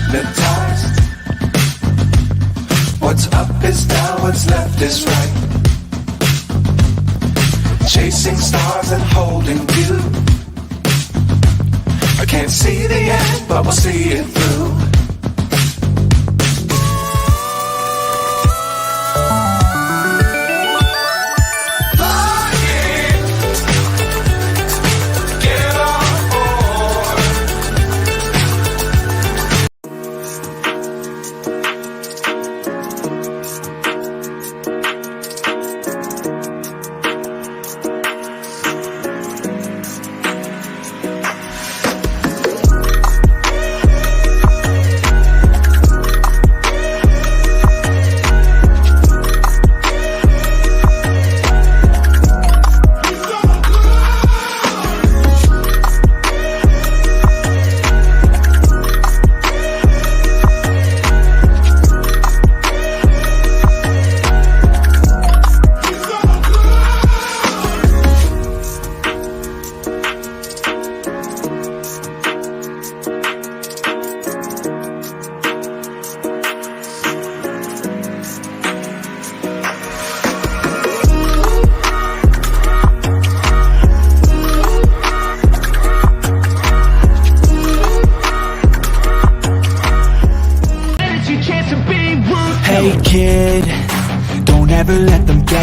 hypnotized. What's up is down, what's left is right. Chasing stars and holding you. I can't see the end, but we'll see it through.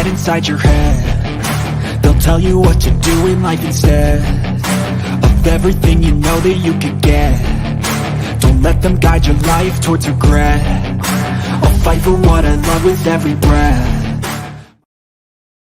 Inside your head, they'll tell you what to do in life instead of everything you know that you could get. Don't let them guide your life towards regret. I'll fight for what I love with every breath.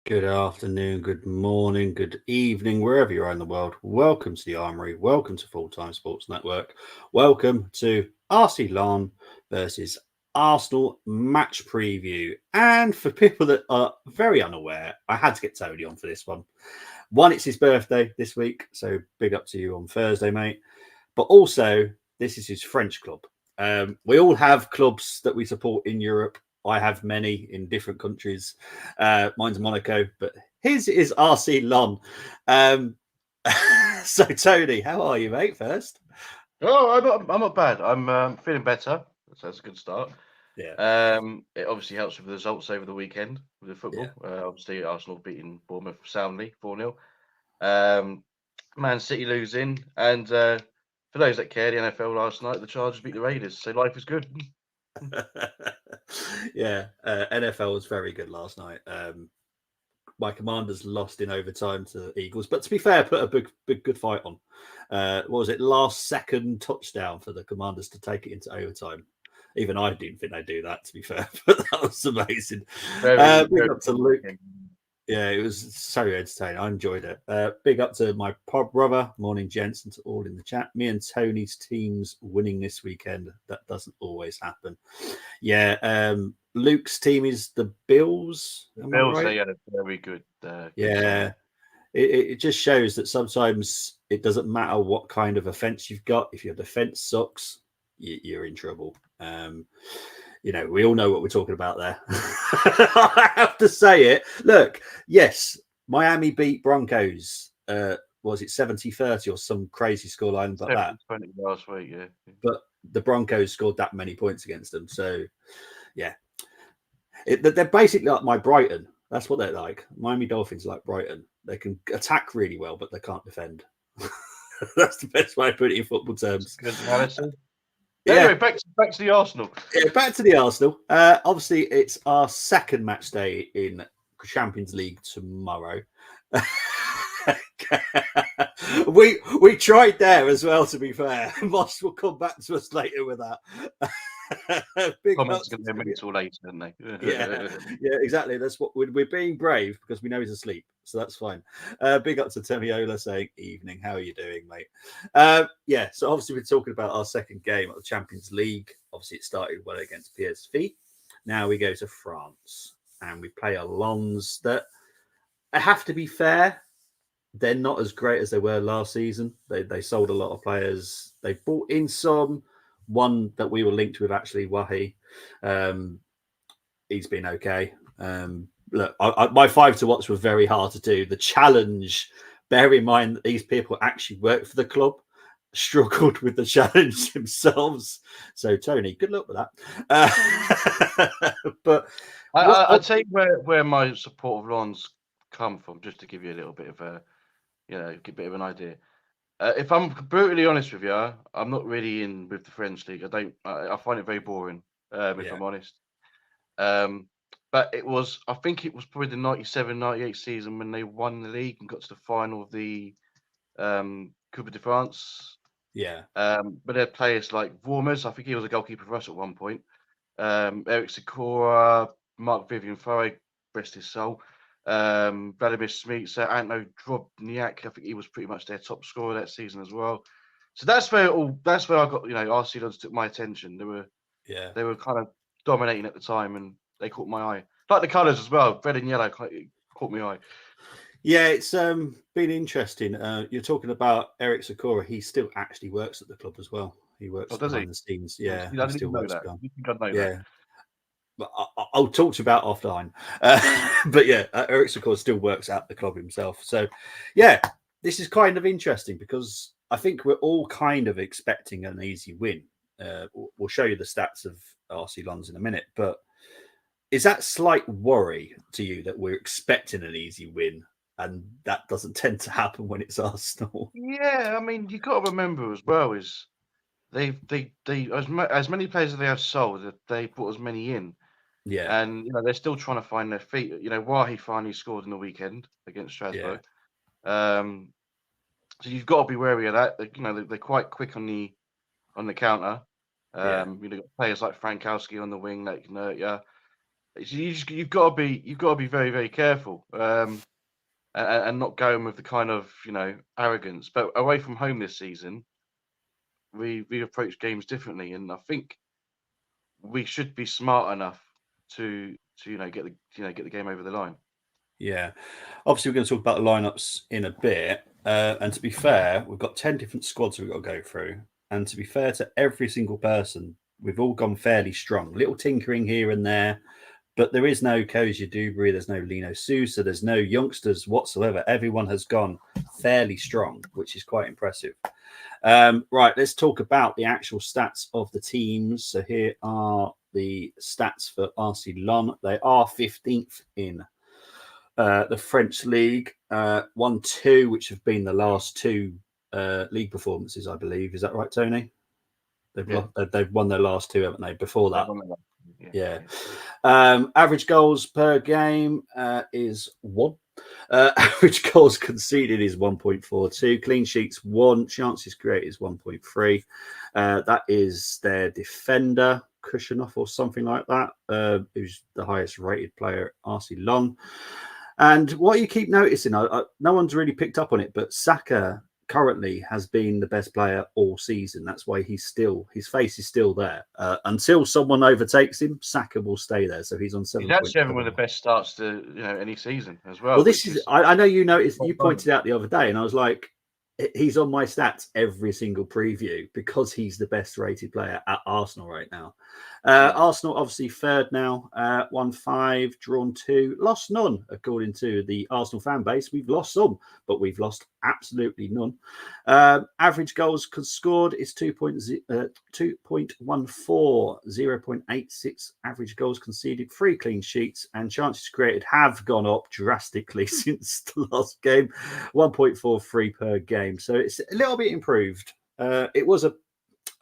Good afternoon, good morning, good evening, wherever you are in the world. Welcome to the Armory. Welcome to Full Time Sports Network. Welcome to RC Lon versus Arsenal match preview. And for people that are very unaware, I had to get Tony on for this one. One, it's his birthday this week, so big up to you on Thursday, mate. But also, this is his French club. We all have clubs that we support in Europe. I have many in different countries. Mine's Monaco, but his is RC Lon. So, Tony, how are you, mate, first? Oh, I'm not bad. I'm feeling better. So that's a good start. Yeah. It obviously helps with the results over the weekend with the football. Yeah. Obviously, Arsenal beating Bournemouth soundly 4-0. Man City losing, and for those that care, the NFL last night, the Chargers beat the Raiders. So life is good. Yeah, NFL was very good last night. My Commanders lost in overtime to the Eagles, but to be fair, put a big good fight on. What was it? Last second touchdown for the Commanders to take it into overtime. Even I didn't think they'd do that, to be fair, but that was amazing. Big up to Luke. Yeah, it was so entertaining. I enjoyed it. Big up to my brother, morning gents, and to all in the chat. Me and Tony's team's winning this weekend. That doesn't always happen. Yeah, Luke's team is the Bills. Bills, they had a very good. Yeah, it just shows that sometimes it doesn't matter what kind of offense you've got. If your defense sucks, you're in trouble. You know, we all know what we're talking about there. I have to say it. Look, yes, Miami beat Broncos. Was it 70-30 or some crazy scoreline like that? 20 last week, yeah. But the Broncos scored that many points against them. So, yeah. They're basically like my Brighton. That's what they're like. Miami Dolphins like Brighton. They can attack really well, but they can't defend. That's the best way to put it in football terms. Good analysis. Anyway, back to the Arsenal. Yeah, back to the Arsenal. Obviously, it's our second match day in Champions League tomorrow. we tried there as well, to be fair. Moss will come back to us later with that. Comments going to be mental later, aren't they? yeah, exactly. That's what we're being brave because we know he's asleep, so that's fine. Big up to Temiola saying evening. How are you doing, mate? Yeah, so obviously we're talking about our second game at the Champions League. Obviously, it started well against PSV. Now we go to France and we play a Lens that, I have to be fair, they're not as great as they were last season. They sold a lot of players. They bought in some. One that we were linked with, actually, Wahi. He's been okay. Look, my 5 to watch were very hard to do. The challenge, bear in mind that these people actually work for the club. struggled with the challenge themselves. So, Tony, good luck with that. But I'll tell you where my support of Lons come from, just to give you a little bit of a, a bit of an idea. If I'm brutally honest with you, I'm not really in with the French league. I find it very boring, if I'm honest. But I think it was probably the 97-98 season when they won the league and got to the final of the Coupe de France. Yeah. But there are players like Vormers. I think he was a goalkeeper for us at one point. Eric Sikora, Mark Vivian Foe, rest his soul. Vladimir Smica, Antno Drobniak. I think he was pretty much their top scorer that season as well. So that's where I got, RC Lons took my attention. They were kind of dominating at the time, and they caught my eye. Like the colours as well, red and yellow caught my eye. Yeah, it's been interesting. You're talking about Eric Sikora. He still actually works at the club as well. He works behind the scenes. Yeah, I didn't know that. You think I'd know that? But I'll talk to you about offline. But yeah, Eric Sikora still works at the club himself. So yeah, this is kind of interesting because I think we're all kind of expecting an easy win. We'll show you the stats of RC Lons in a minute, but is that slight worry to you that we're expecting an easy win and that doesn't tend to happen when it's Arsenal? Yeah, I mean, you've got to remember as well is they as many players as they have sold, that they put as many in. Yeah, and they're still trying to find their feet. Wahi finally scored in the weekend against Strasbourg. So you've got to be wary of that. They're quite quick on the counter. You've got players like Frankowski on the wing that can hurt you. So you've got to be very, very careful and not going with the kind of arrogance. But away from home this season, we approach games differently, and I think we should be smart enough to get the game over the line. Yeah, obviously we're going to talk about the lineups in a bit. And to be fair, we've got 10 different squads we've got to go through. And to be fair to every single person, we've all gone fairly strong. Little tinkering here and there, but there is no Kozia Dubry, there's no Lino Sousa, there's no youngsters whatsoever. Everyone has gone fairly strong, which is quite impressive. Right, let's talk about the actual stats of the teams. So here are the stats for RC Lons. They are 15th in the French league, 1-2, which have been the last two league performances, I believe. Is that right, Tony? They've won their last two, haven't they? Before that, yeah. Average goals per game is 1. Average goals conceded is 1.42. Clean sheets 1. Chances created is 1.3. That is their defender, Kushanov or something like that, who's the highest rated player at RC Lons. And what you keep noticing, no one's really picked up on it, but Saka currently has been the best player all season. That's why his face is still there. Until someone overtakes him, Saka will stay there. So he's on 7. He's actually having one of the best starts to any season as well. Well, this is I know you noticed, you pointed out the other day, and I was like, he's on my stats every single preview because he's the best rated player at Arsenal right now. Arsenal obviously third now, 1-5, drawn 2, lost none according to the Arsenal fan base. We've lost some, but we've lost absolutely none. Average goals scored is 2.14, 0.86 average goals conceded, 3 clean sheets, and chances created have gone up drastically since the last game, 1.43 per game. So it's a little bit improved. I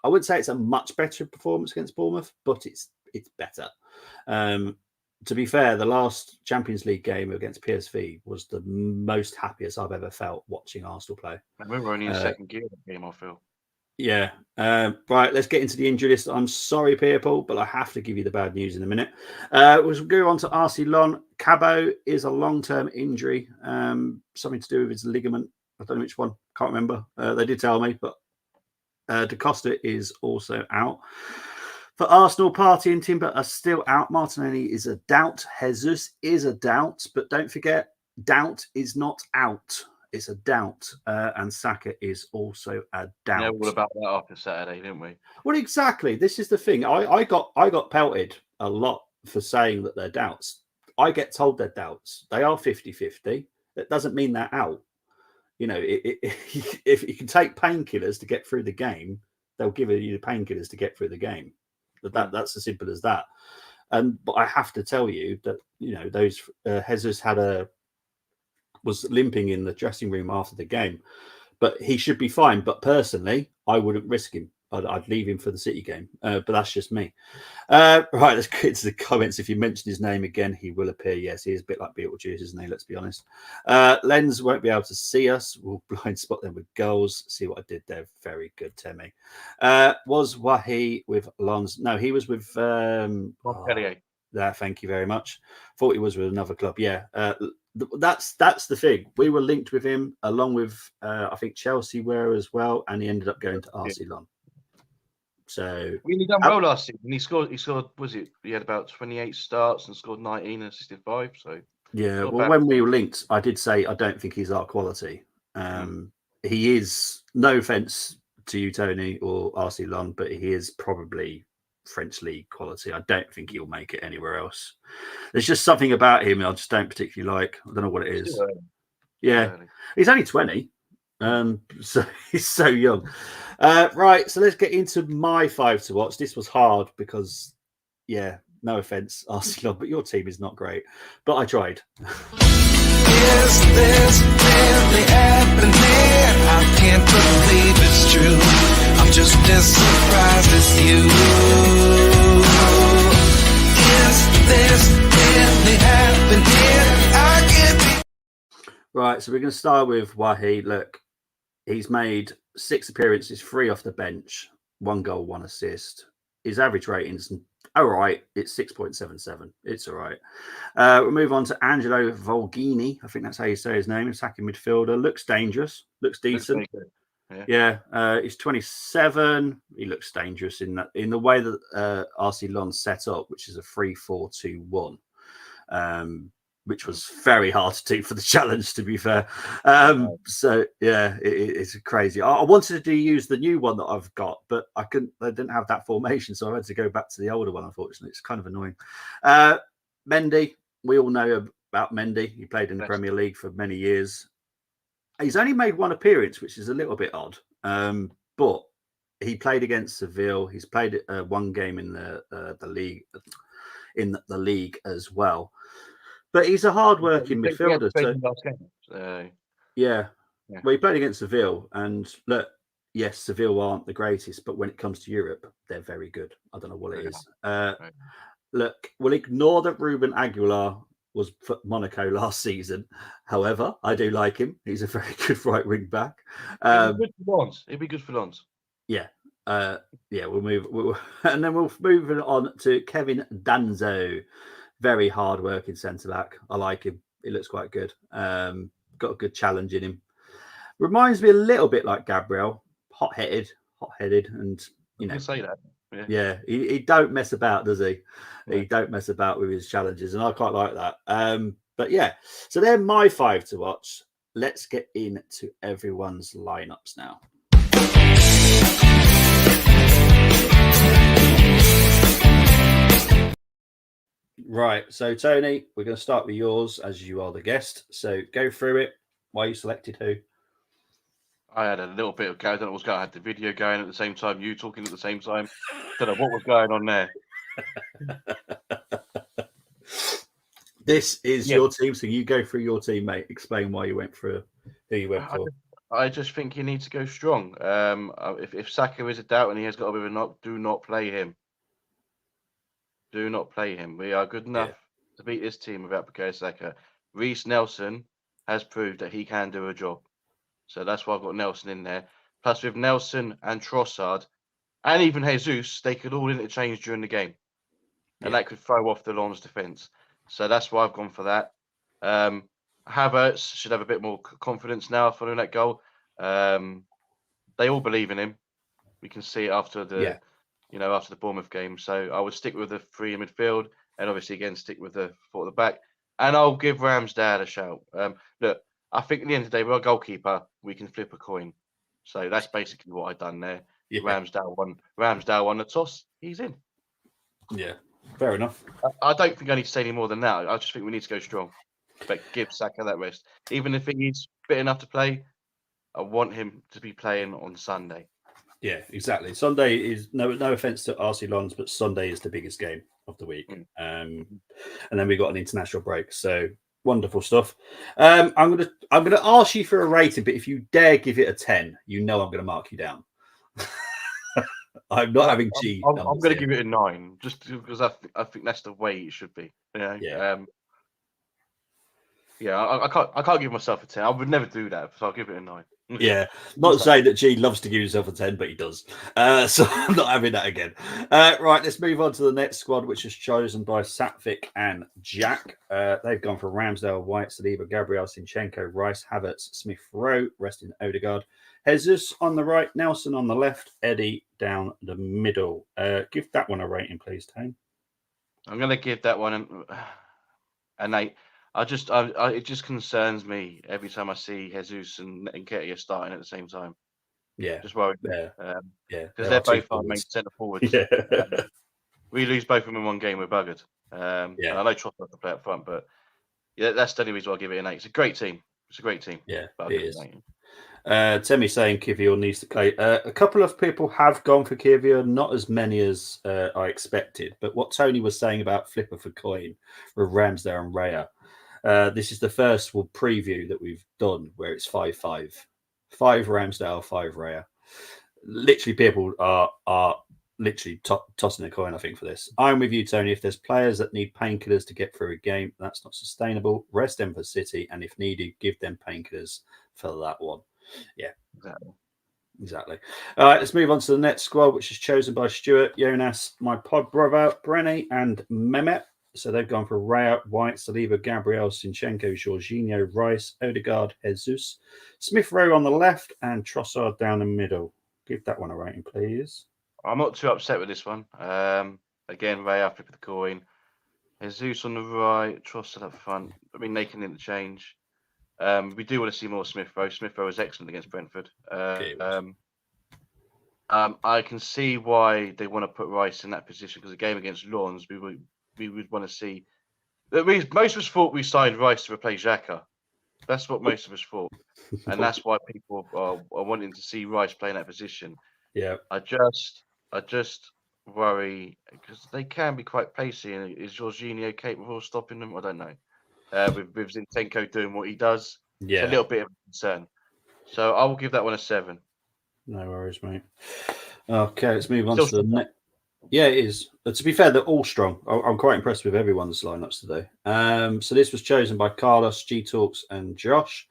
wouldn't say it's a much better performance against Bournemouth, but it's better. To be fair, the last Champions League game against PSV was the most happiest I've ever felt watching Arsenal play. We were only in second gear that game, I feel. Yeah. Right, let's get into the injury list. I'm sorry, people, but I have to give you the bad news in a minute. We'll go on to RC Lons. Cabo is a long-term injury, something to do with his ligament. I don't know which one. Can't remember. They did tell me, but Da Costa is also out. For Arsenal, Partey and Timber are still out. Martinelli is a doubt. Jesus is a doubt. But don't forget, doubt is not out. It's a doubt. And Saka is also a doubt. Yeah, all about that after Saturday, didn't we? Well, exactly. This is the thing. I got pelted a lot for saying that they're doubts. I get told they're doubts. They are 50-50. That doesn't mean they're out. you know, if you can take painkillers to get through the game, they'll give you the painkillers to get through the game. That's as simple as that. But I have to tell you that, you know, those Jesus was limping in the dressing room after the game, but he should be fine. But personally, I wouldn't risk him. I'd leave him for the City game, but that's just me. Right, let's get to the comments. If you mention his name again, he will appear. Yes, he is a bit like Beetlejuice, isn't he? Let's be honest. Lens won't be able to see us. We'll blind spot them with goals. See what I did there? Very good, Temi. Was Wahi with Lons? No, he was with Montpellier. Thank you very much. Thought he was with another club. Yeah, that's the thing. We were linked with him along with I think Chelsea were as well, and he ended up going to Arsenal. So really done well last season. He scored. Was it? He had about 28 starts and scored 19 and assisted 5. So yeah. Well, when we were linked, I did say I don't think he's our quality. He is. No offense to you, Tony, or RC Lon, but he is probably French league quality. I don't think he'll make it anywhere else. There's just something about him I just don't particularly like. I don't know what it is. Yeah, he's only 20. So he's so young. Right, so let's get into my 5 to watch. This was hard because, yeah, no offense, Arsenal, but your team is not great. But I tried. Is this really happening? I can't believe it's true. I'm just as surprised as you. Is this really happening? I can't be. Right, so we're going to start with Wahi. Look, he's made 6 appearances, 3 off the bench, 1 goal, 1 assist. His average rating's all right. It's 6.77. It's all right. We'll move on to Angelo Volgini. I think that's how you say his name. Attacking midfielder. Looks dangerous. Looks decent. Yeah. He's 27. He looks dangerous in the way that RC Lens set up, which is a 3-4-2-1. Which was very hard to do for the challenge, to be fair. So yeah, it's crazy. I wanted to use the new one that I've got, but I couldn't. They didn't have that formation, so I had to go back to the older one. Unfortunately, it's kind of annoying. Mendy, we all know about Mendy. He played in the Premier League for many years. He's only made 1 appearance, which is a little bit odd. But he played against Seville. He's played 1 game in the league as well. But he's a hard-working midfielder. Yeah. Well, he played against Seville, and look, yes, Seville aren't the greatest, but when it comes to Europe, they're very good. I don't know what it is. Look, we'll ignore that Ruben Aguilar was for Monaco last season. However, I do like him. He's a very good right wing back. He'd be good for Lens. Yeah. We'll move, and then we'll move on to Kevin Danzo. Very hard-working centre-back. I like him. He looks quite good. Got a good challenge in him. Reminds me a little bit like Gabriel. Hot-headed, and, you know. You say that. Yeah, he don't mess about, does he? Yeah. He don't mess about with his challenges, and I quite like that. But, yeah, so they're my 5 to watch. Let's get into everyone's lineups now. Right, so Tony, we're going to start with yours as you are the guest. So go through it. Why you selected who? I had a little bit of. I don't know what's going on. I had the video going at the same time, you talking at the same time. Don't know what was going on there. This is your team, so you go through your team, mate. Explain why you went through who you went for. I just think you need to go strong. If Saka is a doubt and he has got a bit of a knock, do not play him. Do not play him. We are good enough to beat this team without Bukayo Saka. Reece Nelson has proved that he can do a job. So that's why I've got Nelson in there. Plus with Nelson and Trossard and even Jesus, they could all interchange during the game. And that could throw off the Lens defence. So that's why I've gone for that. Havertz should have a bit more confidence now following that goal. They all believe in him. We can see it after the after the Bournemouth game. So I would stick with the 3 in midfield and obviously again stick with the 4 at the back. And I'll give Ramsdale a shout. Look, I think at the end of the day, we're a goalkeeper. We can flip a coin. So that's basically what I've done there. Yeah. Ramsdale won the toss. He's in. Yeah, fair enough. I don't think I need to say any more than that. I just think we need to go strong. But give Saka that rest. Even if he's fit enough to play, I want him to be playing on Sunday. Yeah, exactly. Sunday is no offense to RC Lons, but Sunday is the biggest game of the week. And then we got an international break. So wonderful stuff. I'm gonna ask you for a rating, but if you dare give it a 10, I'm gonna mark you down. I'm not having G. I'm going to give it a 9, just because I think that's the way it should be. Yeah. I can't give myself a 10. I would never do that, so I'll give it a 9. Yeah, not to say that G loves to give himself a 10, but he does. So I'm not having that again. Right, let's move on to the next squad, which is chosen by Satvik and Jack. They've gone for Ramsdale, White, Saliba, Gabriel, Zinchenko, Rice, Havertz, Smith Rowe, resting Odegaard, Jesus on the right, Nelson on the left, Eddie down the middle. Give that one a rating, please, Tane. I'm going to give that one an 8. It just concerns me every time I see Jesus and Nketiah starting at the same time. Yeah, just worried. Yeah, because they're both our main centre forwards. Yeah. We lose both of them in one game, we're buggered. And I know Trossard to play up front, but yeah, that's the only reason why I give it an 8. It's a great team. Yeah, but it is. Temi saying Kivior needs to play. A couple of people have gone for Kivior, not as many as I expected. But what Tony was saying about flipper for coin with Ramsdale and Raya. This is the first preview that we've done where it's 5-5. 5 Ramsdale, 5 Raya. Literally, people are literally tossing a coin, I think, for this. I'm with you, Tony. If there's players that need painkillers to get through a game, that's not sustainable. Rest them for City, and if needed, give them painkillers for that one. Yeah, exactly. All right, let's move on to the next squad, which is chosen by Stuart, Jonas, my pod brother, Brenny, and Mehmet. So they've gone for Raya, White, Saliba, Gabriel, Zinchenko, Jorginho, Rice, Odegaard, Jesus, Smith Rowe on the left, and Trossard down the middle. Give that one a rating, please. I'm not too upset with this one. Again, Raya, flip of the coin. Jesus on the right, Trossard up front. I mean, they can interchange. We do want to see more Smith Rowe. Smith Rowe was excellent against Brentford. I can see why they want to put Rice in that position, because the game against Lens, we would want to see. Most of us thought we signed Rice to replace Xhaka. That's what most of us thought, and that's why people are wanting to see Rice play in that position. Yeah, I just worry because they can be quite pacey. And is Jorginho capable of stopping them? I don't know. With Zinchenko doing what he does, it's a little bit of a concern. So I will give that one a 7. No worries, mate. Okay, let's move on to the next. Yeah, it is. To be fair, they're all strong. I'm quite impressed with everyone's lineups today. So this was chosen by Carlos, G Talks, and Josh.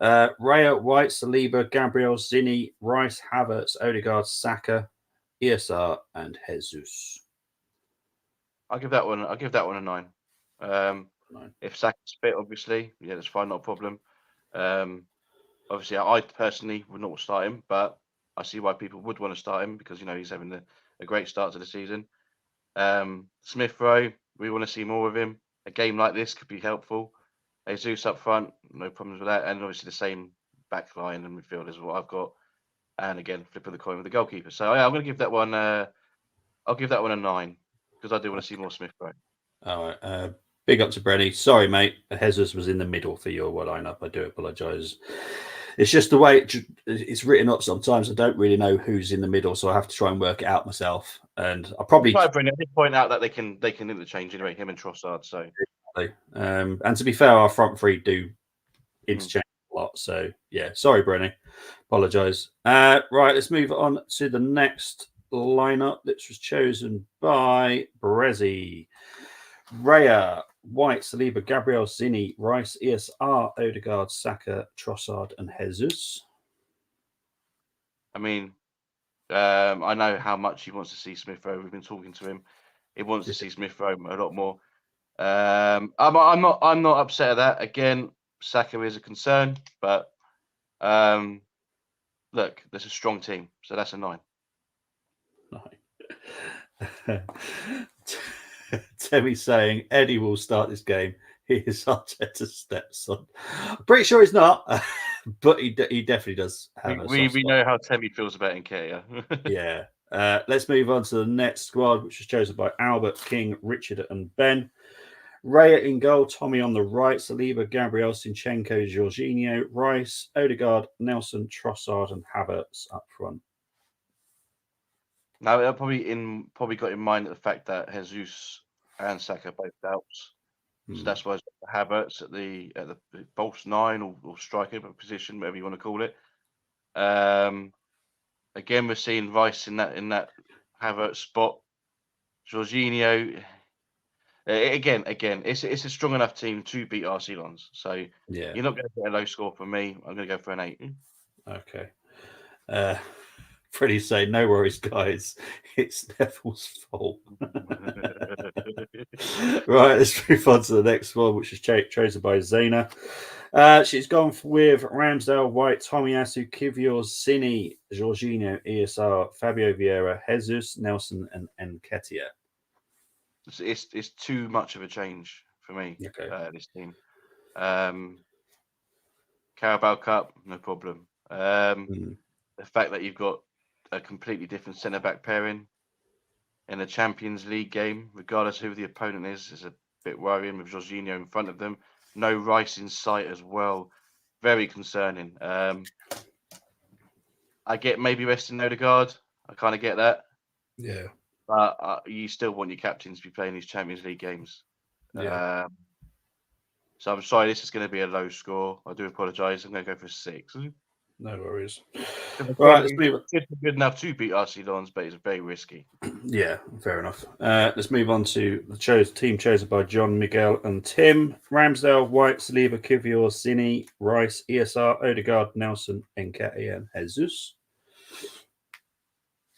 Raya, White, Saliba, Gabriel, Zinni, Rice, Havertz, Odegaard, Saka, ESR, and Jesus. I'll give that one a 9. 9. If Saka's fit, obviously, that's fine, not a problem. Obviously, I personally would not start him, but I see why people would want to start him because he's having a great start to the season. Smith Rowe, we want to see more of him. A game like this could be helpful. Jesus up front, no problems with that, and obviously the same back line and midfield is what I've got. And again, flip of the coin with the goalkeeper. So yeah, I'm going to give that one. I'll give that one a 9 because I do want to see more Smith Rowe. All right. Big up to Brenny. Sorry, mate. Jesus was in the middle for your lineup. I do apologise. It's just the way it's written up sometimes. I don't really know who's in the middle, so I have to try and work it out myself. And I probably I did point out that they can interchange anyway, him and Trossard. So, and to be fair, our front three do interchange a lot. So yeah, sorry, Brenny. Apologise. Right, let's move on to the next lineup. This was chosen by Brezzi. Raya, White, Saliba, Gabriel, Zinni, Rice, ESR, Odegaard, Saka, Trossard, and Jesus. I mean, I know how much he wants to see Smith Rowe. We've been talking to him. He wants to see Smith Rowe a lot more. I'm not upset at that. Again, Saka is a concern, but look, there's a strong team, so that's a 9. 9. Temmy's saying Eddie will start this game. He is Arteta's stepson. I'm pretty sure he's not, but he definitely does have we know how Temmy feels about Nketiah. Yeah. Let's move on to the next squad, which was chosen by Albert, King, Richard, and Ben. Raya in goal, Tommy on the right, Saliba, Gabriel, Zinchenko, Jorginho, Rice, Odegaard, Nelson, Trossard, and Havertz up front. Now, I probably got in mind the fact that Jesus and Saka both doubts. So that's why Havertz at the false 9 or striker position, whatever you want to call it. Again, we're seeing Rice in that Havertz spot. Jorginho. Again, it's a strong enough team to beat Arsenal's. So Yeah. you're not going to get a low score from me. I'm going to go for an 8. Okay. Freddie say, no worries, guys. It's Neville's fault. Right, let's move on to the next one, which is chosen by Zena. She's gone with Ramsdale, White, Tomiyasu, Kivior, Cini, Jorginho, ESR, Fabio Vieira, Jesus, Nelson, and Nketiah. It's too much of a change for me. Okay. This team. Carabao Cup, no problem. The fact that you've got a completely different centre-back pairing in a Champions League game, regardless who the opponent is a bit worrying with Jorginho in front of them. No Rice in sight as well. Very concerning. I get maybe resting Odegaard. I kind of get that. Yeah. But you still want your captains to be playing these Champions League games. Yeah. So I'm sorry, this is going to be a low score. I do apologise. I'm going to go for 6. No worries. Right, let's move on. It's good enough to beat Arsenal's, but it's very risky. Yeah, fair enough. Let's move on to the team chosen by John, Miguel, and Tim. Ramsdale, White, Saliba, Kivior, Cini, Rice, ESR, Odegaard, Nelson, Nketiah, and Jesus.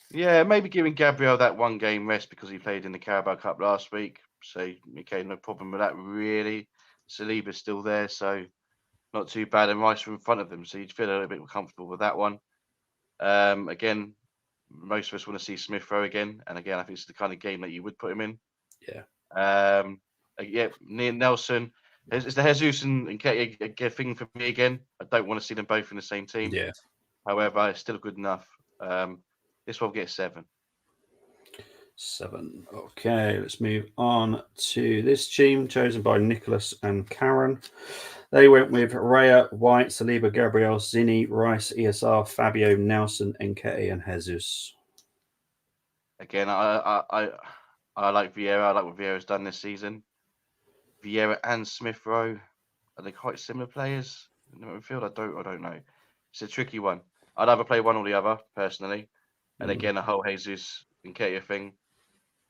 Yeah, maybe giving Gabriel that 1 game rest because he played in the Carabao Cup last week. So, okay, no problem with that, really. Saliba's still there, so not too bad. And Rice are in front of them, so you'd feel a little bit more comfortable with that one. Again, most of us want to see Smith Rowe again. And again, I think it's the kind of game that you would put him in. Yeah. Near Nelson. Is the Jesus and Nketiah a thing for me again? I don't want to see them both in the same team. Yeah. However, it's still good enough. This one gets 7. 7. Okay, let's move on to this team chosen by Nicholas and Karen. They went with Raya, White, Saliba, Gabriel, Zini, Rice, ESR, Fabio, Nelson, Nketiah, and Jesus. Again, I like Vieira. I like what Vieira's done this season. Vieira and Smith Rowe, are they quite similar players in the midfield? I don't know. It's a tricky one. I'd either play one or the other personally. And again, the whole Jesus Nketiah thing.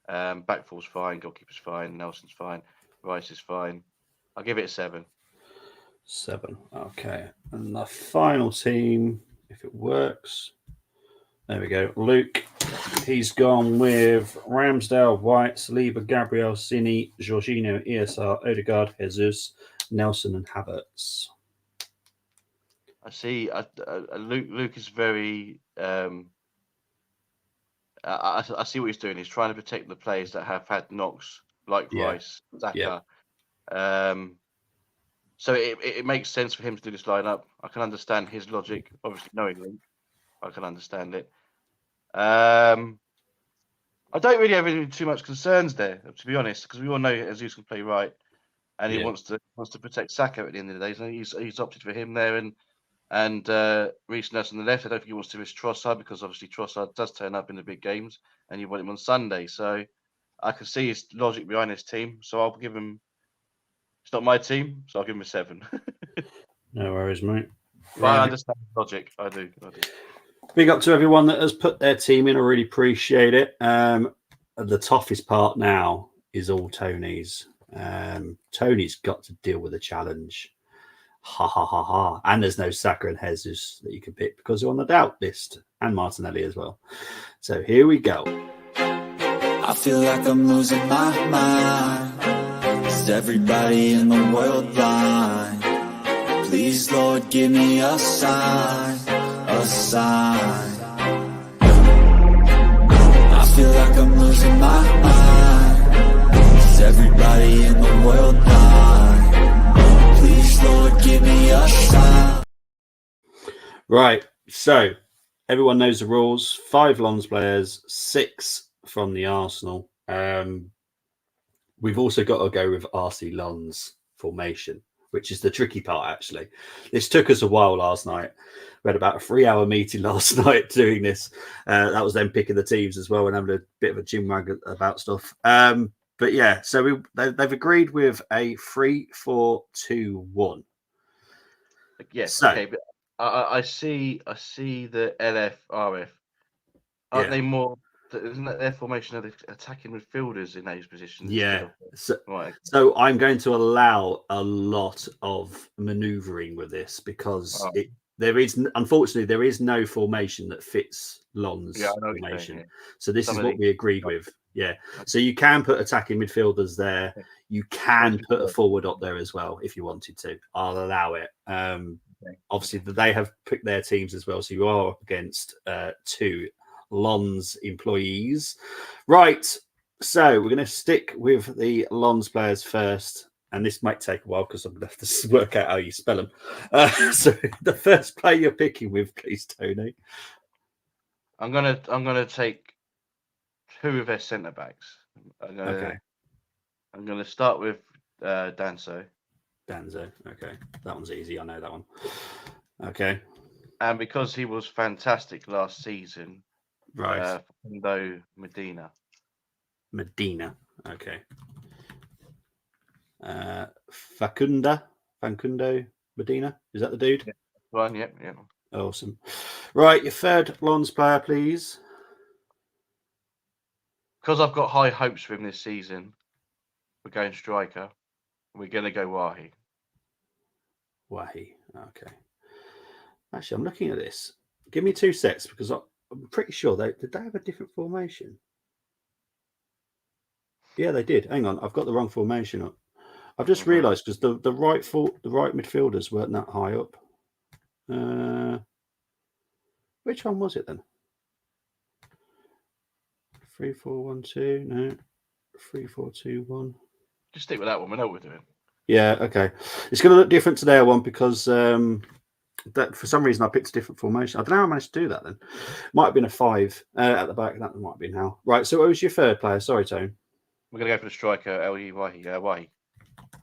Back four's fine, goalkeeper's fine, Nelson's fine, Rice is fine. I'll give it a 7. 7. Okay. And the final team, if it works. There we go. Luke. He's gone with Ramsdale, White, Saliba, Gabriel, Cini, Jorginho, ESR, Odegaard, Jesus, Nelson, and Havertz. I see. Luke is very. I see what he's doing. He's trying to protect the players that have had knocks, like Rice, Saka. So it makes sense for him to do this lineup. I can understand his logic. Obviously, knowing Luke, I can understand it. I don't really have too much concerns there, to be honest, because we all know Jesus can play right, and he wants to protect Saka at the end of the day. So he's opted for him there, and Reece Nelson on the left. I don't think he wants to risk Trossard because obviously Trossard does turn up in the big games, and you want him on Sunday. So I can see his logic behind his team. So I'll give him. It's not my team, so I'll give him a 7. No worries, mate. But I understand the logic. I do. Big up to everyone that has put their team in. I really appreciate it. The toughest part now is all Tony's. Tony's got to deal with a challenge. Ha ha ha ha. And there's no Saka and Jesus that you can pick because they're on the doubt list, and Martinelli as well. So here we go. I feel like I'm losing my mind. Is everybody in the world blind? Please, Lord, give me a sign, a sign. I feel like I'm losing my mind. Is everybody in the world blind? Please, Lord, give me a sign. Right, so everyone knows the rules. 5 Lons players, 6 from the Arsenal. we've also got to go with RC Lon's formation, which is the tricky part, actually. This took us a while last night. We had about a 3-hour meeting last night doing this. That was them picking the teams as well and having a bit of a gym rag about stuff. But yeah, so they've agreed with a 3-4-2-1. Yes, So- okay, but I see the LFRF. Aren't Yeah. they more? Isn't that their formation of the attacking midfielders in those positions? Yeah. So, Right. so I'm going to allow a lot of manoeuvring with this because Oh. unfortunately there is no formation that fits Lon's Yeah, I know what you're formation. saying, So this Some is of what the- we agreed with. Yeah. So you can put attacking midfielders there. You can put a forward up there as well if you wanted to. I'll allow it. Obviously, they have picked their teams as well. So you are up against 2 Lon's employees. Right. So we're going to stick with the Lon's players first. And this might take a while because I'm going to have to work out how you spell them. So the first player you're picking with, please, Tony. I'm gonna take 2 of their centre backs. Okay. I'm gonna start with Danso, Danzo. Okay. That one's easy. I know that one. Okay. and because he was fantastic last season, Right. Facundo Medina. Medina. Okay. Facundo Medina. Is that the dude? One, yep. Awesome. Right. Your third Lons player, please. Because I've got high hopes for him this season, we're going striker. We're gonna go Wahi. Wahi. Okay. Actually, I'm looking at this. Give me 2 sets because I'm pretty sure did they have a different formation? Yeah, they did. Hang on, I've got the wrong formation up. I've just realised because the right midfielders weren't that high up. Which one was it then? 3-4-1-2. No, 3-4-2-1. Just stick with that one. We know what we're doing. Yeah, okay. It's going to look different to their one because that for some reason I picked a different formation. I don't know how I managed to do that then. Might have been a 5 at the back. That might have been how. Right, so what was your third player? Sorry, Tone. We're gonna go for the striker, Wahi.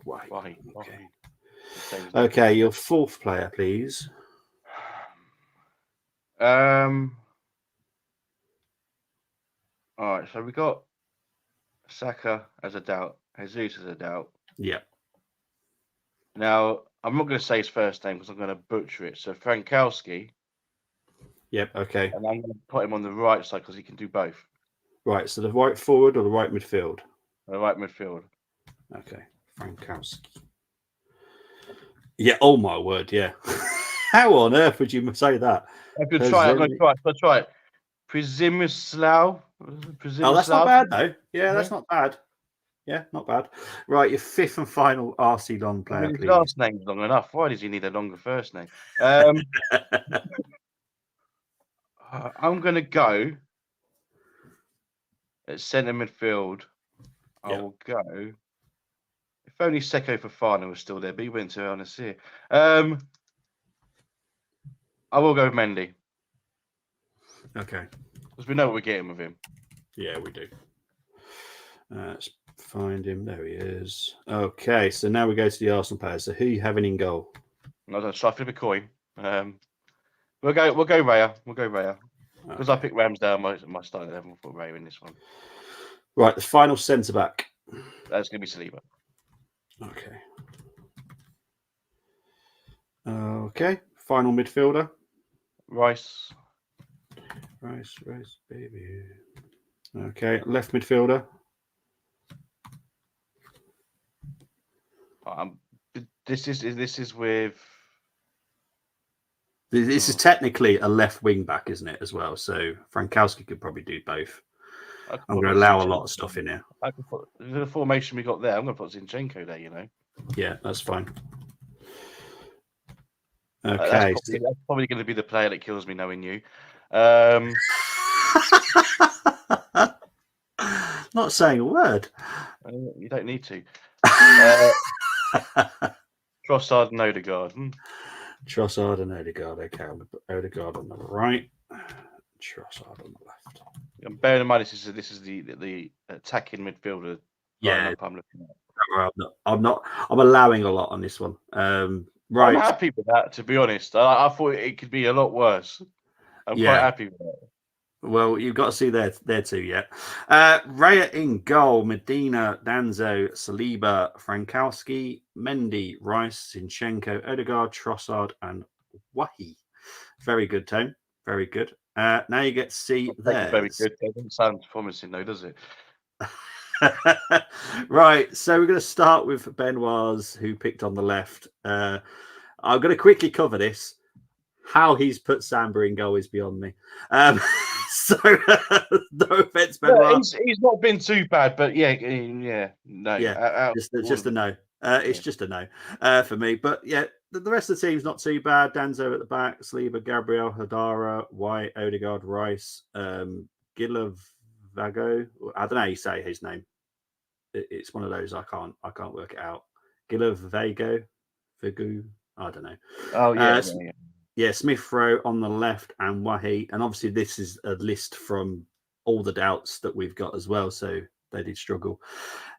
Wahi. Okay. Okay, your fourth player, please. All right, so we got Saka as a doubt, Jesus as a doubt. Yeah. Now, I'm not going to say his first name because I'm going to butcher it. So Frankowski, Yep. Okay. and I'm going to put him on the right side because he can do both. Right. So the right forward or the right midfield? The right midfield. Okay. Frankowski. Yeah. Oh my word. Yeah. How on earth would you say that? I'm going to try it. Przemysław. Oh, that's not bad though. Yeah, that's not bad. Yeah, not bad. Right, your fifth and final RC Long player, His please. last name's long enough. Why does he need a longer first name? I'm going to go at centre midfield. I will go. If only Seko Fofana was still there, but he went to Al-Nassr. I will go with Mendy. Okay. Because we know what we're getting with him. Yeah, we do. Let's find him. There he is. Okay, so now we go to the Arsenal players. So who are you having in goal? I'm going to try to flip a coin. We'll go Raya. We'll go Raya. Because I picked Ramsdale, my starting 11 for Raya in this one. Right, the final centre back. That's going to be Saliba. Okay. Okay, final midfielder. Rice, baby. Okay, left midfielder. This is with. This is technically a left wing back, isn't it, as well? So Frankowski could probably do both. I'm going to allow a lot of stuff in here. I can put the formation we got there. I'm going to put Zinchenko there. You know. Yeah, that's fine. Okay, Okay. that's probably going to be the player that kills me knowing you. Not saying a word. You don't need to. Trossard and Odegaard. Trossard and Odegaard. Okay, I'm going to put Odegaard on the right. Trossard on the left. And bearing in mind, this is the attacking midfielder Yeah, I'm looking at. I'm allowing a lot on this one. I'm Right. happy with that, to be honest. I thought it could be a lot worse. I'm quite Yeah. happy with that. Well, you've got to see there too yet. Raya in goal, Medina, Danzo, Saliba, Frankowski, Mendy, Rice, Zinchenko, Odegaard, Trossard, and Wahi. Very good, Tone. Very good. Now you get to see Very theirs. good. That doesn't sound promising, though, does it? Right, so we're going to start with Benoit's, who picked on the left. I'm going to quickly cover this. How he's put Samba in goal is beyond me. So no offense, Benoit. He's not been too bad, but no. Yeah, just a no. It's just a no for me. But yeah, the rest of the team's not too bad. Danzo at the back, Saliba, Gabriel, Hadara, White, Odegaard, Rice, Gilavago. I don't know how you say his name. It's one of those I can't work it out. Gilavago, Vigu. I don't know. Oh yeah. Yeah, Smith Rowe on the left and Wahi. And obviously, this is a list from all the doubts that we've got as well. So they did struggle.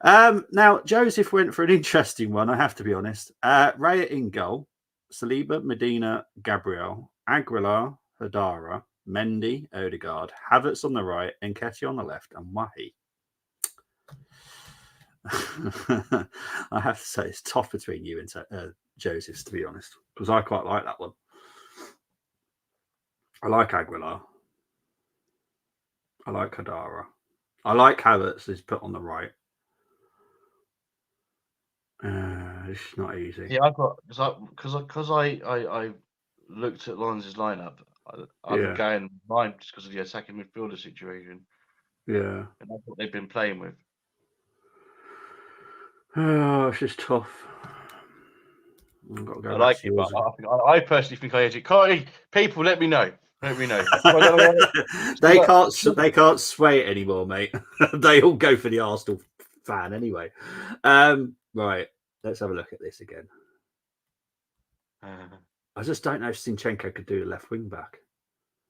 Now, Joseph went for an interesting one, I have to be honest. Raya in goal, Saliba, Medina, Gabriel, Aguilar, Hadara, Mendy, Odegaard, Havertz on the right, Nketiah on the left, and Wahi. I have to say, it's tough between you and Joseph's, to be honest, because I quite like that one. I like Aguilar. I like Hadara. I like Havertz is put on the right. It's not easy. Yeah, I've got because I looked at Lawrence's lineup. I've been going mine just because of the attacking midfielder situation. Yeah, and that's what they've been playing with. Oh, it's just tough. I've got to go I like it, but I personally think I edge it. Carly, people, let me know. Let me know. They can't sway it anymore, mate. They all go for the Arsenal fan anyway. Right, let's have a look at this again. I just don't know if Zinchenko could do a left wing back.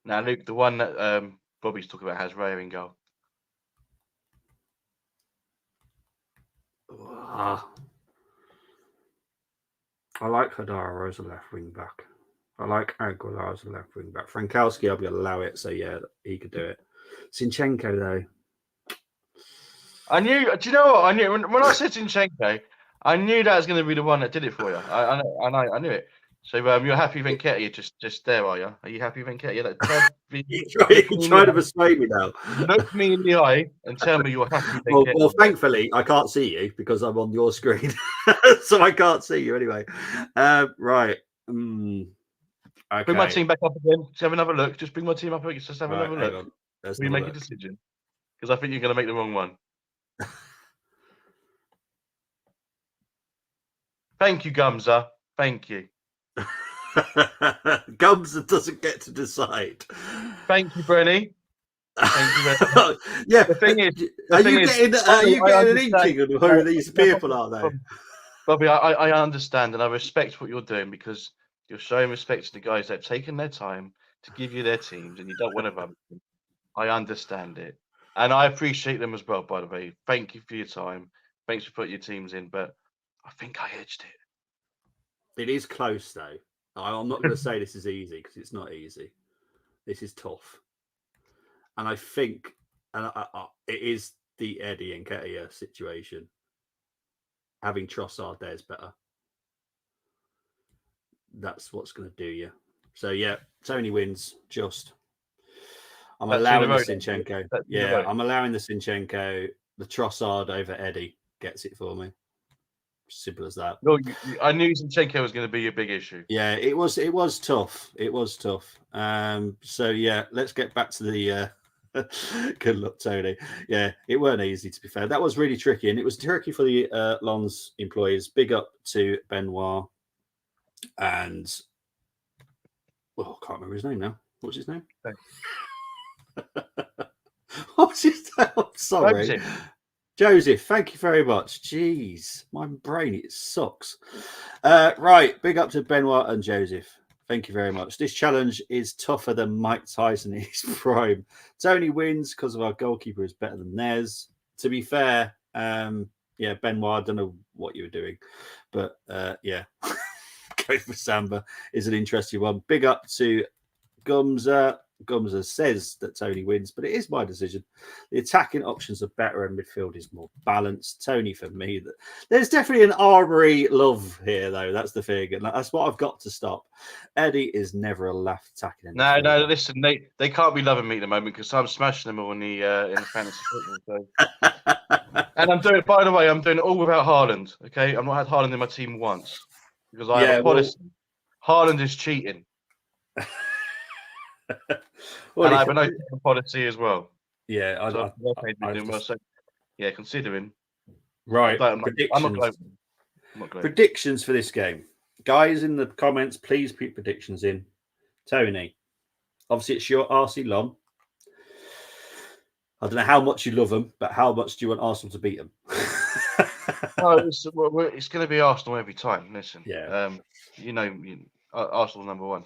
Now, Luke, the one that Bobby's talking about has Raya in goal. I like Hadara as a left wing back. I like Aguilar as a left wing back. Frankowski, I'll be able to allow it. So, yeah, he could do it. Zinchenko, though. I knew. Do you know what? I knew when I said Zinchenko, I knew that was going to be the one that did it for you. I knew it. So you're happy with Nketiah just there, are you? Are you happy with Nketiah? You're trying to persuade me now. Look me in the eye and tell me you're happy with Nketiah. Well, thankfully, I can't see you because I'm on your screen. So I can't see you anyway. Right. Okay. Bring my team back up again. Let's have another look. Just bring my team up again. Just have another look. We make a decision. Because I think you're going to make the wrong one. Thank you, Gumza. Thank you. Gumza doesn't get to decide. Thank you, Brenny. Thank you, Brenny. Yeah. The thing is, are you getting an inkling of who these people are, though? Bobby, I understand and I respect what you're doing because you're showing respect to the guys that have taken their time to give you their teams and you don't want to run them. I understand it. And I appreciate them as well, by the way. Thank you for your time. Thanks for putting your teams in, but I think I edged it. It is close, though. I'm not going to say this is easy because it's not easy. This is tough. And I think it is the Eddie Nketiah situation. Having Trossard there is better. That's what's going to do you. So, yeah, Tony wins just. I'm allowing the Zinchenko. Yeah, I'm allowing the Zinchenko. The Trossard over Eddie gets it for me. Simple as that. No, I knew Zinchenko was going to be a big issue. Yeah, it was tough. It was tough. So yeah, let's get back to the good luck, Tony. Yeah, it weren't easy, to be fair. That was really tricky, and it was tricky for the Lons employees. Big up to Benoit and I can't remember his name now. What's his name? What's his name? I'm sorry. Joseph, thank you very much. Jeez, my brain, it sucks. Right, big up to Benoit and Joseph. Thank you very much. This challenge is tougher than Mike Tyson in his prime. Tony wins because of our goalkeeper is better than theirs. To be fair, Yeah, Benoit, I don't know what you were doing, but yeah, go for Samba is an interesting one. Big up to Gumza. Gumza says that Tony wins, but it is my decision. The attacking options are better and midfield is more balanced. Tony for me. There's definitely an Armory love here, though. That's the thing, and that's what I've got to stop. Eddie is never a left attacking. No, listen, they can't be loving me at the moment because I'm smashing them all in the fantasy football. So. And I'm doing. By the way, I'm doing it all without Haaland. Okay, I've not had Haaland in my team once because I have a policy. Haaland is cheating. And I have a no policy as well. Yeah, yeah, considering. Right, I'm not predictions for this game, guys. In the comments, please put predictions in. Tony, obviously it's your RC Lom. I don't know how much you love them, but how much do you want Arsenal to beat them? It's going to be Arsenal every time. Listen, yeah, Arsenal number one.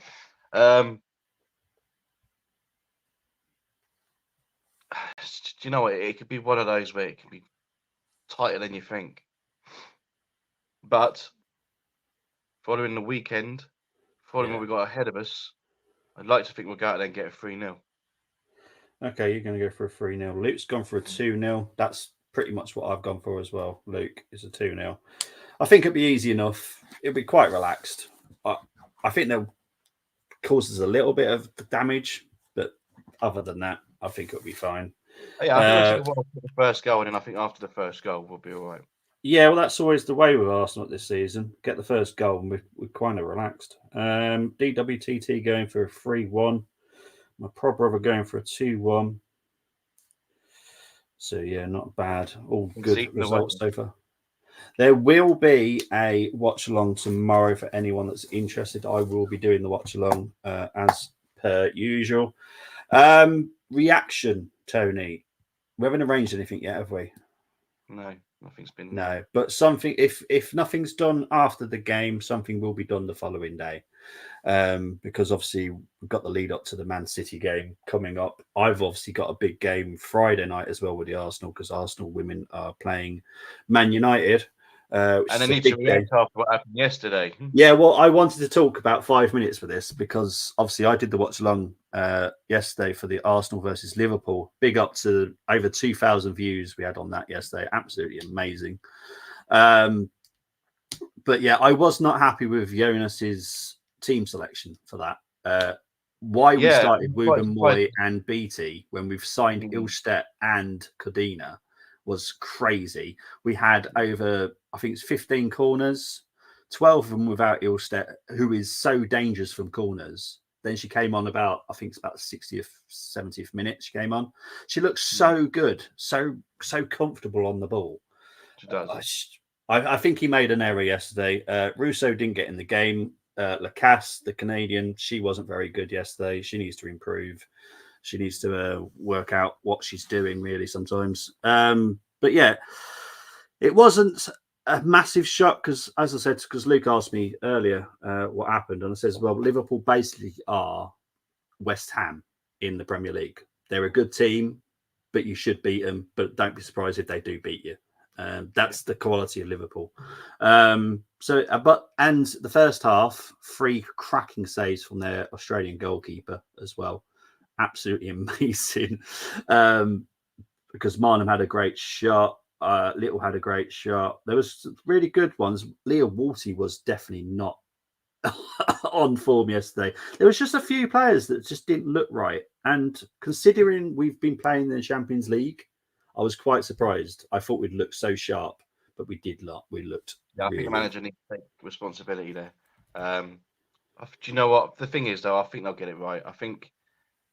Do you know what? It could be one of those where it can be tighter than you think. But following the weekend, what we've got ahead of us, I'd like to think we'll go out there and get a 3-0. Okay, you're going to go for a 3-0. Luke's gone for a 2-0. That's pretty much what I've gone for as well. Luke is a 2-0. I think it'll be easy enough. It'll be quite relaxed. I think they'll cause us a little bit of damage, but other than that, I think it'll be fine. Yeah, I think we'll put the first goal, and then I think after the first goal, we'll be all right. Yeah, well, that's always the way with Arsenal this season. Get the first goal, and we're kind of relaxed. DWTT going for a 3-1. My prop brother going for a 2-1. So, yeah, not bad. All good results so far. There will be a watch-along tomorrow for anyone that's interested. I will be doing the watch-along as per usual. Reaction, Tony. We haven't arranged anything yet, have we? No, nothing's been. No, but something. If nothing's done after the game, something will be done the following day, because obviously we've got the lead up to the Man City game coming up. I've obviously got a big game Friday night as well with the Arsenal because Arsenal women are playing Man United. And I need to react after what happened yesterday. Yeah, well, I wanted to talk about 5 minutes for this because obviously I did the watch along yesterday for the Arsenal versus Liverpool. Big up to over 2,000 views we had on that yesterday. Absolutely amazing. But yeah, I was not happy with Jonas's team selection for that. Why we started Ruben Moy and Beattie when we've signed Ilstedt and Codina was crazy. We had over, I think it's 15 corners, 12 of them without Ilstedt, who is so dangerous from corners. Then she came on about, I think it's about 60th, 70th minute she came on. She looks so good, so comfortable on the ball. She does. I think he made an error yesterday. Russo didn't get in the game. Lacasse, the Canadian, she wasn't very good yesterday. She needs to improve. She needs to work out what she's doing really sometimes. But yeah, it wasn't a massive shock because, as I said, because Luke asked me earlier what happened. And I says, well, Liverpool basically are West Ham in the Premier League. They're a good team, but you should beat them. But don't be surprised if they do beat you. That's the quality of Liverpool. And the first half, 3 cracking saves from their Australian goalkeeper as well. Absolutely amazing. Because Marnham had a great shot. Little had a great shot. There was really good ones. Leah Walty was definitely not on form yesterday. There was just a few players that just didn't look right. And considering we've been playing in the Champions League, I was quite surprised. I thought we'd look so sharp, but we did not. We looked. Yeah, I think the manager needs to take responsibility there. Do you know what? The thing is, though, I think they'll get it right. I think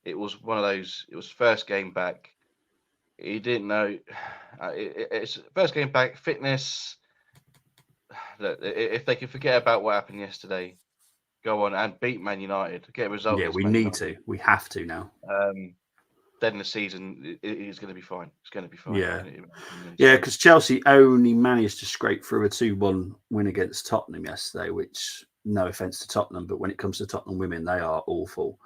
it was one of those. It was first game back. He didn't know. It's first game back. Fitness. Look, if they can forget about what happened yesterday, go on and beat Man United, get a result. Yeah, we need to. We have to now. Then the season is going to be fine. It's going to be fine. Yeah, yeah, because Chelsea only managed to scrape through a 2-1 win against Tottenham yesterday, which, no offence to Tottenham, but when it comes to Tottenham women, they are awful.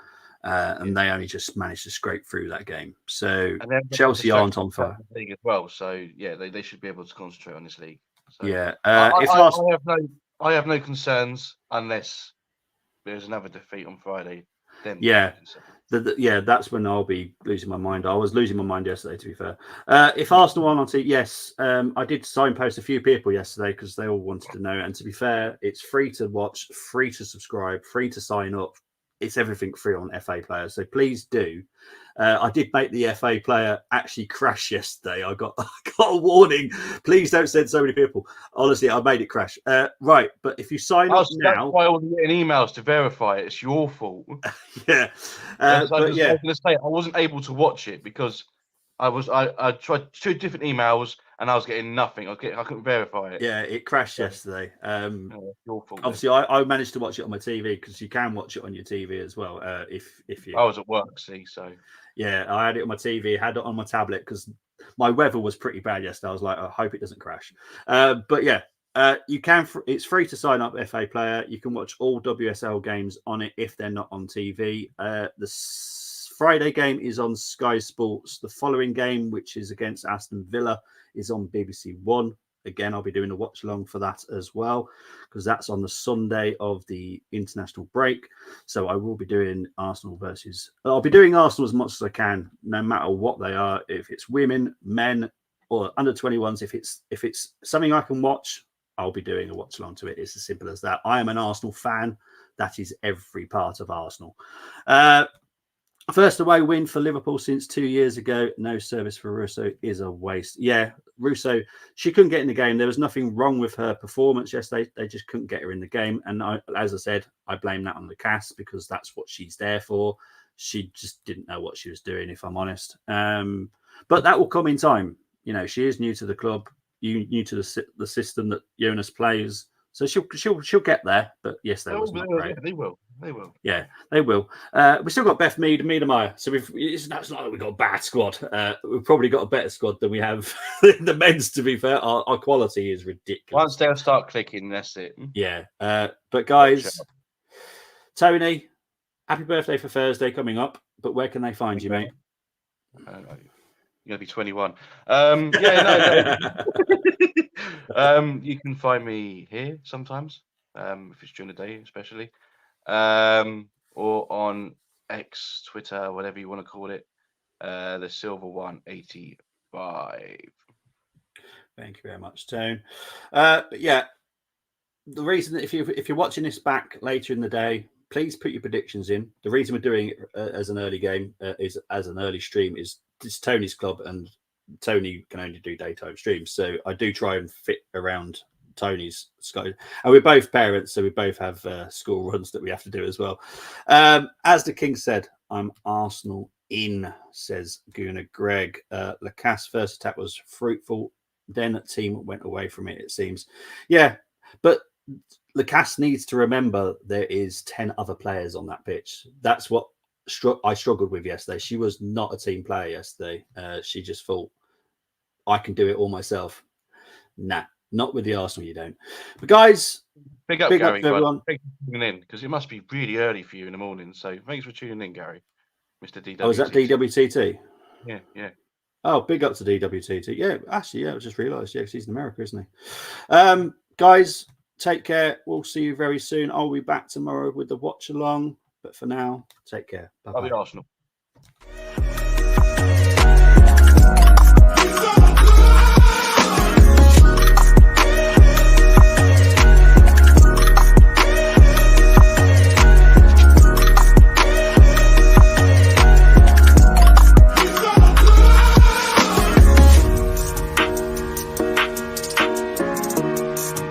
and they only just managed to scrape through that game. So And then Chelsea aren't on fire. league as well. So yeah, they should be able to concentrate on this league. So Yeah, I have no concerns unless there's another defeat on Friday. Then Yeah. That's when I'll be losing my mind. I was losing my mind yesterday, to be fair. If Arsenal aren't on TV, yes, I did signpost a few people yesterday because they all wanted to know. And to be fair, it's free to watch, free to subscribe, free to sign up. It's everything free on FA Player. So please do. I did make the FA Player actually crash yesterday. I got a warning. Please don't send so many people. Honestly, I made it crash. Right, but if you sign up now, that's why I wasn't getting emails to verify it. It's your fault. yeah. I was going to say I wasn't able to watch it because I tried 2 different emails and I was getting nothing. I couldn't verify it. Yeah, it crashed yesterday. Your fault. Obviously, I managed to watch it on my TV because you can watch it on your TV as well. If you, I was at work, see, so yeah, I had it on my TV, had it on my tablet because my weather was pretty bad yesterday. I was like, I hope it doesn't crash. But yeah, you can. It's free to sign up FA Player. You can watch all WSL games on it if they're not on TV. The Friday game is on Sky Sports. The following game, which is against Aston Villa, is on BBC One. Again, I'll be doing a watch along for that as well, because that's on the Sunday of the international break. So I will be doing Arsenal versus. I'll be doing Arsenal as much as I can, no matter what they are. If it's women, men, or under 21s, if it's something I can watch, I'll be doing a watch along to it. It's as simple as that. I am an Arsenal fan. That is every part of Arsenal. First away win for Liverpool since 2 years ago. No service for Russo is a waste. Yeah, Russo, she couldn't get in the game. There was nothing wrong with her performance yesterday. They just couldn't get her in the game. And as I said, I blame that on the cast because that's what she's there for. She just didn't know what she was doing, if I'm honest. But that will come in time. You know, she is new to the club, new to the system that Jonas plays. So she'll get there. But yes, that was not great. They will. Yeah, they will. We still got Beth Mead and Mina Meyer. So it's not like we've got a bad squad. We've probably got a better squad than we have the men's, to be fair. Our quality is ridiculous. Once they'll start clicking, that's it. Yeah. But guys, Tony, happy birthday for Thursday coming up. But where can they find you, mate? You're going to be 21. Yeah, no. You can find me here sometimes, if it's during the day, especially. Or on X, Twitter, whatever you want to call it, the Silver 185. Thank you very much, Tone. But yeah, the reason that if you're watching this back later in the day, please put your predictions in. The reason we're doing it as an early game is as an early stream is it's Tony's club and Tony can only do daytime streams, so I do try and fit around Tony's Sky, and we're both parents, so we both have school runs that we have to do as well. As the King said, I'm Arsenal in, says Gunnar Greg. Lacasse first attack was fruitful, then the team went away from it seems. Yeah, but Lacasse needs to remember there is 10 other players on that pitch. That's what I struggled with yesterday. She was not a team player yesterday. She just thought, I can do it all myself. Nah. Not with the Arsenal, you don't. But guys, big up Gary, to everyone. Thanks for tuning in because it must be really early for you in the morning. So thanks for tuning in, Gary, Mr. DWTT. Oh, is that DWTT? Yeah. Oh, big up to DWTT. Yeah, actually, I just realised. Yeah, 'cause he's in America, isn't he? Guys, take care. We'll see you very soon. I'll be back tomorrow with the watch along. But for now, take care. Bye-bye. Arsenal.